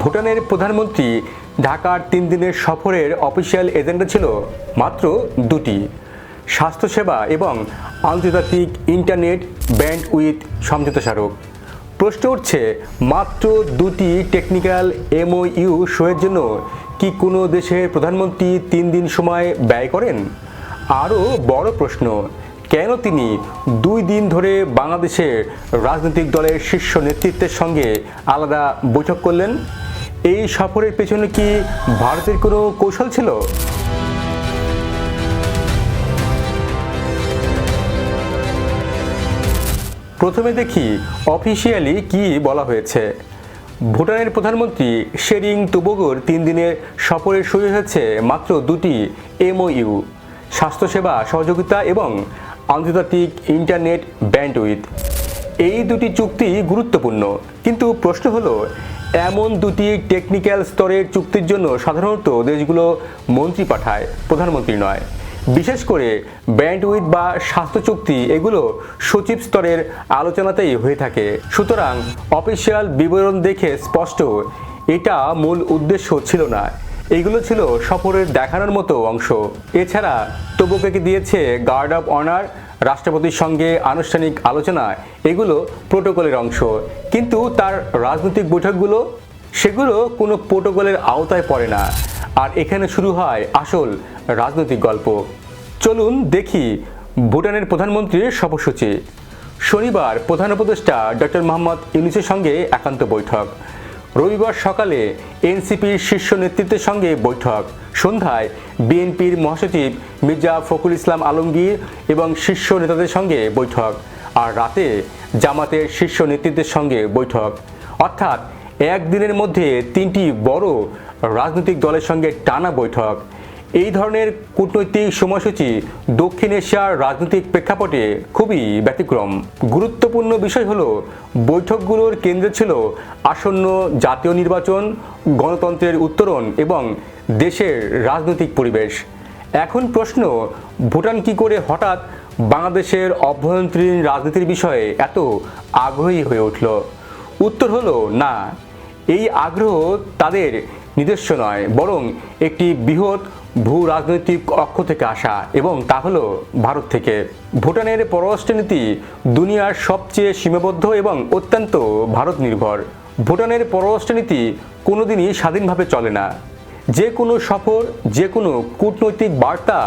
ভুটানের প্রধানমন্ত্রী ঢাকার 3 দিনের সফরের অফিসিয়াল এজেন্ডা ছিল মাত্র দুটি: স্বাস্থ্যসেবা এবং আন্তর্জাতিক ইন্টারনেট ব্যান্ডউইথ সমঝোতা স্মারক। প্রশ্ন উঠছে, মাত্র দুটি টেকনিক্যাল এমওইউ সইয়ের জন্য কি কোনো দেশের প্রধানমন্ত্রী 3 দিন সময় ব্যয় করেন? আরও বড় প্রশ্ন, কেন তিনি 2 দিন ধরে বাংলাদেশের রাজনৈতিক দলের শীর্ষ নেতৃত্বের সঙ্গে আলাদা বৈঠক করলেন? এই সফরের পেছনে কি ভারতের কোনো কৌশল ছিল? প্রথমে দেখি অফিসিয়ালি কি বলা হয়েছে। ভুটানের প্রধানমন্ত্রী শেরিং তোবগোর 3 দিনের সফরে সই হয়েছে মাত্র দুটি এমওইউ: স্বাস্থ্যসেবা সহযোগিতা এবং আন্তর্জাতিক ইন্টারনেট ব্যান্ডউইথ। এই দুটি চুক্তি গুরুত্বপূর্ণ, কিন্তু প্রশ্ন হলো, এমন দুটি টেকনিক্যাল স্তরের চুক্তির জন্য সাধারণত দেশগুলো মন্ত্রী পাঠায়, প্রধানমন্ত্রী নয়। বিশেষ করে ব্যান্ডউইথ বা স্বাস্থ্য চুক্তি, এগুলো সচিব স্তরের আলোচনাতেই হয়ে থাকে। সুতরাং অফিসিয়াল বিবরণ দেখে স্পষ্ট এটা মূল উদ্দেশ্য ছিল না, এইগুলো ছিল সফরের দেখানোর মতো অংশ। এছাড়া তোবগোকে দিয়েছে গার্ড অফ অনার, রাষ্ট্রপতির সঙ্গে আনুষ্ঠানিক আলোচনা, এগুলো প্রোটোকলের অংশ। কিন্তু তার রাজনৈতিক বৈঠকগুলো, সেগুলো কোনো প্রোটোকলের আওতায় পড়ে না। আর এখানে শুরু হয় আসল রাজনৈতিক গল্প। চলুন দেখি ভুটানের প্রধানমন্ত্রীর সফরসূচি। শনিবার প্রধান উপদেষ্টা ডক্টর মোহাম্মদ ইউনূসের সঙ্গে একান্ত বৈঠক। রবিবার সকালে এনসিপির শীর্ষ নেতৃত্বের সঙ্গে বৈঠক। সন্ধ্যায় বিএনপির মহাসচিব মির্জা ফখরুল ইসলাম আলমগীর এবং শীর্ষ নেতাদের সঙ্গে বৈঠক। আর রাতে জামাতের শীর্ষ নেতৃত্বের সঙ্গে বৈঠক। অর্থাৎ একদিনের মধ্যে 3টি বড় রাজনৈতিক দলের সঙ্গে টানা বৈঠক। এই ধরনের কূটনৈতিক সময়সূচি দক্ষিণ এশিয়ার রাজনৈতিক প্রেক্ষাপটে খুবই ব্যতিক্রম। গুরুত্বপূর্ণ বিষয় হলো, বৈঠকগুলোর কেন্দ্রে ছিল আসন্ন জাতীয় নির্বাচন, গণতন্ত্রের উত্তরণ এবং দেশের রাজনৈতিক পরিবেশ। এখন প্রশ্ন, ভুটান কি করে হঠাৎ বাংলাদেশের অভ্যন্তরীণ রাজনীতির বিষয়ে এত আগ্রহী হয়ে উঠল? উত্তর হলো না, এই আগ্রহ তাদের নিজস্ব নয়, বরং একটি বৃহৎ ভূ রাজনৈতিক অক্ষ থেকে আসা, এবং তা হলো ভারত থেকে। ভুটানের পররাষ্ট্রনীতি দুনিয়ার সবচেয়ে সীমাবদ্ধ এবং অত্যন্ত ভারত নির্ভর। ভুটানের পররাষ্ট্রনীতি কোনোদিনই স্বাধীনভাবে চলে না। যে কোনো সফর, যে কোনো কূটনৈতিক বার্তা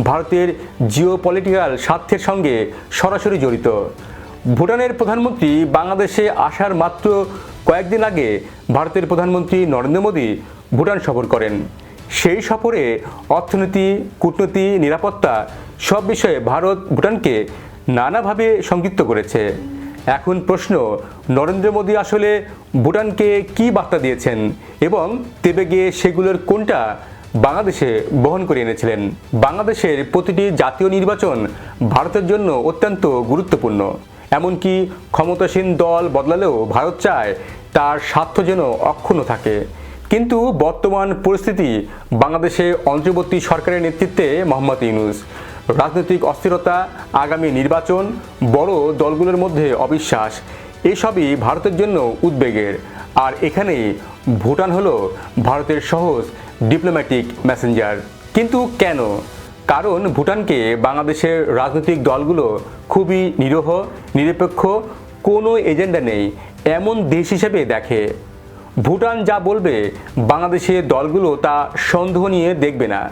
ভারতের জিওপলিটিক্যাল স্বার্থের সঙ্গে সরাসরি জড়িত। ভুটানের প্রধানমন্ত্রী বাংলাদেশে আসার মাত্র কয়েকদিন আগে ভারতের প্রধানমন্ত্রী নরেন্দ্র মোদী ভুটান সফর করেন। সেই সফরে অর্থনীতি, কূটনীতি, নিরাপত্তা সব বিষয়ে ভারত ভুটানকে নানাভাবে সংযুক্ত করেছে। এখন প্রশ্ন, নরেন্দ্র মোদী আসলে ভুটানকে কী বার্তা দিয়েছেন এবং তেবে গিয়ে সেগুলোর কোনটা বাংলাদেশে বহন করে এনেছিলেন? বাংলাদেশের প্রতিটি জাতীয় নির্বাচন ভারতের জন্য অত্যন্ত গুরুত্বপূর্ণ। এমনকি ক্ষমতাসীন দল বদলালেও ভারত চায় তার স্বার্থ যেন অক্ষুণ্ণ থাকে। কিন্তু বর্তমান পরিস্থিতি, বাংলাদেশে অন্তর্বর্তী সরকারের নেতৃত্বে মোহাম্মদ ইউনূস, রাজনৈতিক অস্থিরতা, আগামী নির্বাচন, বড় দলগুলোর মধ্যে অবিশ্বাস, এসবই ভারতের জন্য উদ্বেগের। আর এখানেই ভুটান হলো ভারতের সহজ ডিপ্লোম্যাটিক মেসেঞ্জার। কিন্তু কেন? কারণ ভুটানকে বাংলাদেশের রাজনৈতিক দলগুলো খুবই নিরীহ, নিরপেক্ষ, কোনো এজেন্ডা নেই এমন দেশ হিসেবে দেখে। ভুটান যা বলবে বাংলাদেশের দলগুলো তা সন্দেহ নিয়ে দেখবে না।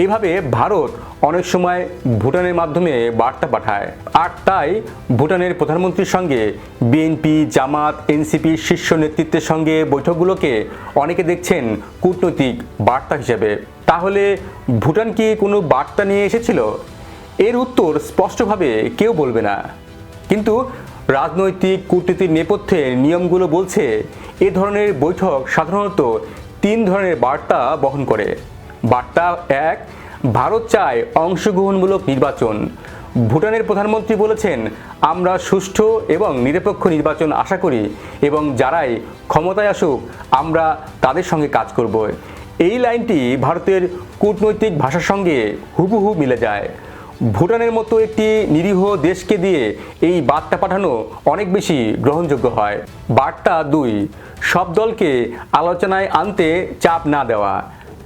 এভাবে ভারত অনেক সময় ভুটানের মাধ্যমে বার্তা পাঠায়। আর তাই ভুটানের প্রধানমন্ত্রীর সঙ্গে বিএনপি, জামাত, এনসিপির শীর্ষ নেতৃত্বের সঙ্গে বৈঠকগুলোকে অনেকে দেখছেন কূটনৈতিক বার্তা হিসেবে। তাহলে ভুটান কি কোনো বার্তা নিয়ে এসেছিল? এর উত্তর স্পষ্টভাবে কেউ বলবে না। কিন্তু রাজনৈতিক কূটনীতির নেপথ্যের নিয়মগুলো বলছে এ ধরনের বৈঠক সাধারণত 3 ধরনের বার্তা বহন করে। বার্তা 1, ভারত চায় অংশগ্রহণমূলক নির্বাচন। ভুটানের প্রধানমন্ত্রী বলেছেন, আমরা সুষ্ঠু এবং নিরপেক্ষ নির্বাচন আশা করি এবং যারাই ক্ষমতায় আসুক আমরা তাদের সঙ্গে কাজ করব। এই লাইনটি ভারতের কূটনৈতিক ভাষার সঙ্গে হুবহু মিলে যায়। ভুটানের মতো একটি নিরীহ দেশকে দিয়ে এই বার্তা পাঠানো অনেক বেশি গ্রহণযোগ্য হয়। বার্তা 2, সব দলকে আলোচনায় আনতে চাপ না দেওয়া।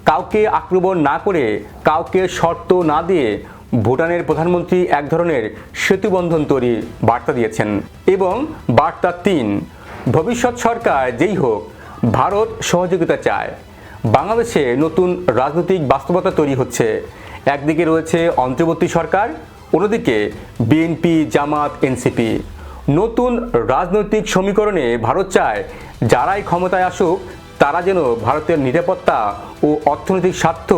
কাউকে আক্রমণ না করে, কাউকে শর্ত না দিয়ে ভুটানের প্রধানমন্ত্রী এক ধরনের সেতুবন্ধন তৈরির বার্তা দিয়েছেন। এবং বার্তা 3, ভবিষ্যৎ সরকার যেই হোক, ভারত সহযোগিতা চায়। বাংলাদেশে নতুন রাজনৈতিক বাস্তবতা তৈরি হচ্ছে। একদিকে রয়েছে অন্তর্বর্তী সরকার, অন্যদিকে বিএনপি, জামাত, এনসিপি। নতুন রাজনৈতিক সমীকরণে ভারত চায় যারাই ক্ষমতায় আসুক তারা যেন ভারতের নিরাপত্তা ও অর্থনৈতিক স্বার্থ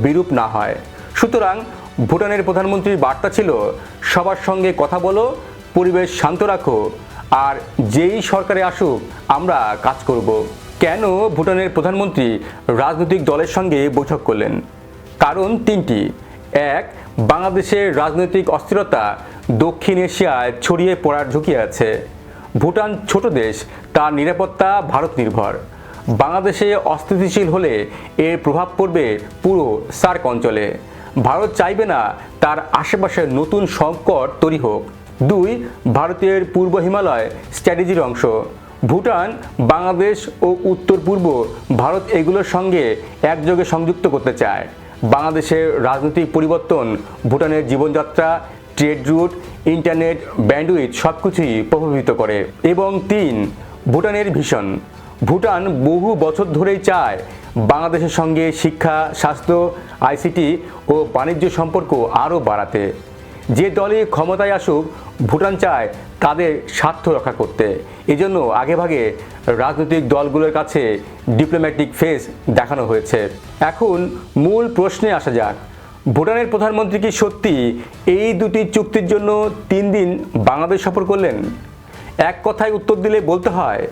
বিরূপ না হয়। সুতরাং ভুটানের প্রধানমন্ত্রীর বার্তা ছিল, সবার সঙ্গে কথা বলো, পরিবেশ শান্ত রাখো, আর যেই সরকারে আসুক আমরা কাজ করব। কেন ভুটানের প্রধানমন্ত্রী রাজনৈতিক দলের সঙ্গে বৈঠক করলেন? কারণ 3টি। 1, বাংলাদেশের রাজনৈতিক অস্থিরতা দক্ষিণ এশিয়ায় ছড়িয়ে পড়ার ঝুঁকি আছে। ভুটান ছোট দেশ, তার নিরাপত্তা ভারত নির্ভর। বাংলাদেশে অস্থিতিশীল হলে এর প্রভাব পড়বে পুরো সার্ক অঞ্চলে। ভারত চাইবে না তার আশেপাশে নতুন সংকট তৈরি হোক। 2, ভারতের পূর্ব হিমালয় স্ট্র্যাটেজির অংশ। ভুটান, বাংলাদেশ ও উত্তর পূর্ব ভারত এগুলোর সঙ্গে একযোগে সংযুক্ত করতে চায়। বাংলাদেশের রাজনৈতিক পরিবর্তন ভুটানের জীবনযাত্রা, ট্রেড রুট, ইন্টারনেট, ব্যান্ডউইথ সবকিছুই প্রভাবিত করে। এবং 3, ভুটানের ভিশন। ভুটান বহু বছর ধরেই চায় বাংলাদেশের সঙ্গে শিক্ষা, স্বাস্থ্য, আইসিটি ও বাণিজ্য সম্পর্ক আরও বাড়াতে। যে দলই ক্ষমতায় আসুক, ভুটান চায় তাদের স্বার্থ রক্ষা করতে। এজন্য আগেভাগে রাজনৈতিক দলগুলোর কাছে ডিপ্লোম্যাটিক ফেস দেখানো হয়েছে। এখন মূল প্রশ্নে আসা যাক। ভুটানের প্রধানমন্ত্রী কি সত্যি এই দুটি চুক্তির জন্য 3 দিন বাংলাদেশ সফর করলেন? এক কথায় উত্তর দিলে বলতে হয়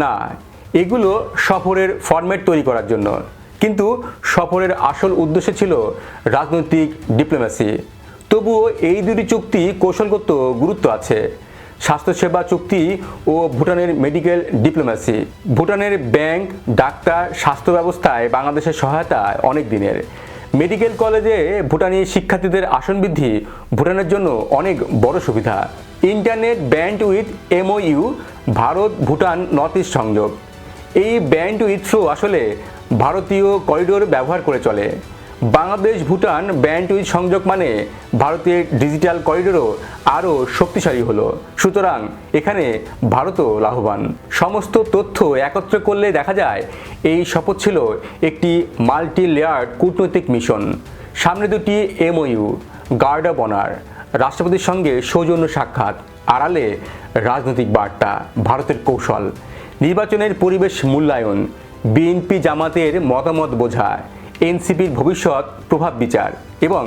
না, এগুলো সফরের ফরম্যাট তৈরি করার জন্য। কিন্তু সফরের আসল উদ্দেশ্য ছিল রাজনৈতিক ডিপ্লোম্যাসি। তবুও এই দুটি চুক্তি কৌশলগত গুরুত্ব আছে। স্বাস্থ্যসেবা চুক্তি ও ভুটানের মেডিকেল ডিপ্লোম্যাসি। ভুটানের ব্যাংক, ডাক্তার, স্বাস্থ্য ব্যবস্থায় বাংলাদেশের সহায়তা অনেক দিনের। মেডিকেল কলেজে ভুটানি শিক্ষার্থীদের আসন বৃদ্ধি ভুটানের জন্য অনেক বড় সুবিধা। Internet bandwidth MOU, Bharat Bhutan north east সংযোগ। এই ব্যান্ডউইথ থ্রু আসলে ভারতীয় করিডোর ব্যবহার করে চলে। বাংলাদেশ ভুটান ব্যান্ডউইথ সংযোগ মানে ভারতের ডিজিটাল করিডোরও আরও শক্তিশালী হলো। সুতরাং এখানে ভারতও লাভবান। সমস্ত তথ্য একত্র করলে দেখা যায় এই শপথ ছিল একটি মাল্টি লেয়ার্ড কূটনৈতিক মিশন। সামনে 2টি MOU, গার্ড অব অনার, রাষ্ট্রপতির সঙ্গে সৌজন্য সাক্ষাৎ, আড়ালে রাজনৈতিক বার্তা, ভারতের কৌশল, নির্বাচনের পরিবেশ মূল্যায়ন, বিএনপি জামাতের মতামত বোঝা, এনসিপির ভবিষ্যৎ প্রভাব বিচার এবং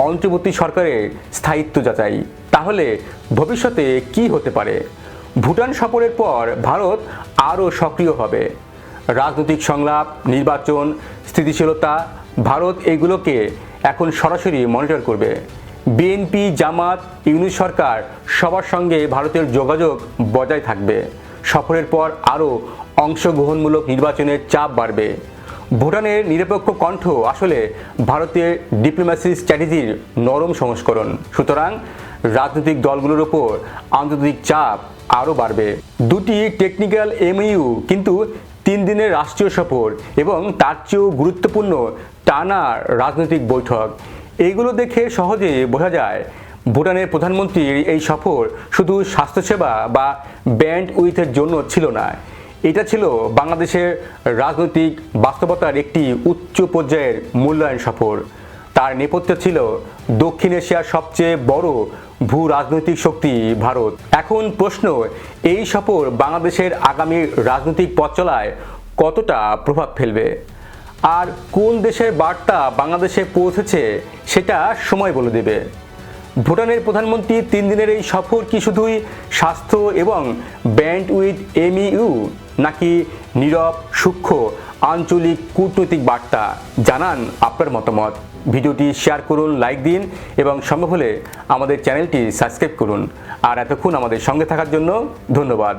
অন্তর্বর্তী সরকারের স্থায়িত্ব যাচাই। তাহলে ভবিষ্যতে কি হতে পারে? ভুটান সফরের পর ভারত আরও সক্রিয় হবে। রাজনৈতিক সংলাপ, নির্বাচন, স্থিতিশীলতা, ভারত এগুলোকে এখন সরাসরি মনিটর করবে। বিএনপি, জামাত, ইউনিট সরকার সবার সঙ্গে ভারতের যোগাযোগ বজায় থাকবে। সফরের পর আরও অংশগ্রহণমূলক নির্বাচনের চাপ বাড়বে। ভুটানের নিরপেক্ষ কণ্ঠ আসলে ভারতের ডিপ্লোম্যাসি স্ট্র্যাটেজির নরম সংস্করণ। সুতরাং রাজনৈতিক দলগুলোর ওপর আন্তর্জাতিক চাপ আরও বাড়বে। 2টি টেকনিক্যাল MOU, কিন্তু 3 দিনের রাষ্ট্রীয় সফর এবং তার চেয়েও গুরুত্বপূর্ণ টানা রাজনৈতিক বৈঠক। এইগুলো দেখে সহজে বোঝা যায় ভুটানের প্রধানমন্ত্রীর এই সফর শুধু স্বাস্থ্যসেবা বা ব্যান্ডউইথের জন্য ছিল না। এটা ছিল বাংলাদেশের রাজনৈতিক বাস্তবতার একটি উচ্চ পর্যায়ের মূল্যায়ন সফর। তার নেপথ্যে ছিল দক্ষিণ এশিয়ার সবচেয়ে বড় ভূ রাজনৈতিক শক্তি ভারত। এখন প্রশ্ন, এই সফর বাংলাদেশের আগামী রাজনৈতিক পথ চলায় কতটা প্রভাব ফেলবে? আর কোন দেশের বার্তা বাংলাদেশে পৌঁছেছে সেটা সময় বলে দেবে। ভুটানের প্রধানমন্ত্রী 3 দিনের এই সফর কি শুধুই স্বাস্থ্য এবং ব্যান্ডউইথ MOU, নাকি নীরব, সূক্ষ্ম আঞ্চলিক কূটনৈতিক বার্তা? জানান আপনার মতামত। ভিডিওটি শেয়ার করুন, লাইক দিন এবং সম্ভব হলে আমাদের চ্যানেলটি সাবস্ক্রাইব করুন। আর এতক্ষণ আমাদের সঙ্গে থাকার জন্য ধন্যবাদ।